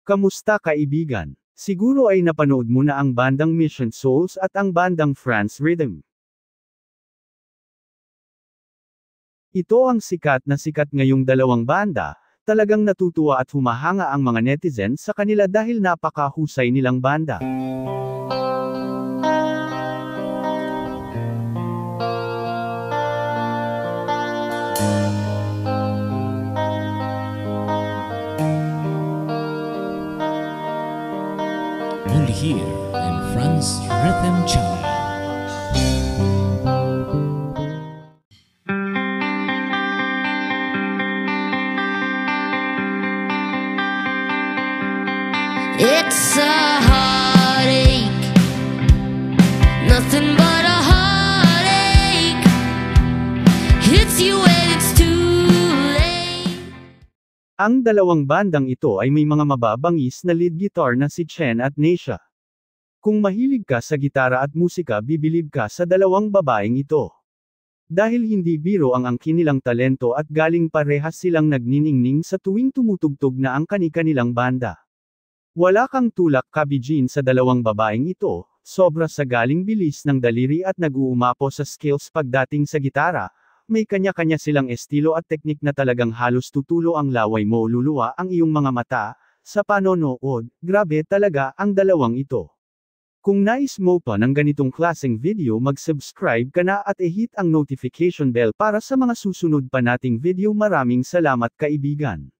Kamusta kaibigan? Siguro ay napanood mo na ang bandang Mission Souls at ang bandang France Rhythm. Ito ang sikat ngayong dalawang banda, talagang natutuwa at humahanga ang mga netizen sa kanila dahil napakahusay nilang banda. Only here in France Rhythm Channel. It's a heartache, nothing but a heartache. Hits you when it's too late. Ang dalawang bandang ito ay may mga mababangis na lead guitar na si Chen at Neisha. Kung mahilig ka sa gitara at musika, bibilib ka sa dalawang babaeng ito. Dahil hindi biro ang kanilang talento at galing parehas silang nagniningning sa tuwing tumutugtog na ang kani-kanilang banda. Wala kang tulak kabijin sa dalawang babaeng ito, sobra sa galing bilis ng daliri at nag-uumapo sa skills pagdating sa gitara, may kanya-kanya silang estilo at teknik na talagang halos tutulo ang laway mo, luluwa ang iyong mga mata, sa panonood, grabe talaga ang dalawang ito. Kung nais mo pa ng ganitong klaseng video, mag-subscribe ka na at i-hit ang notification bell para sa mga susunod pa nating video. Maraming salamat kaibigan.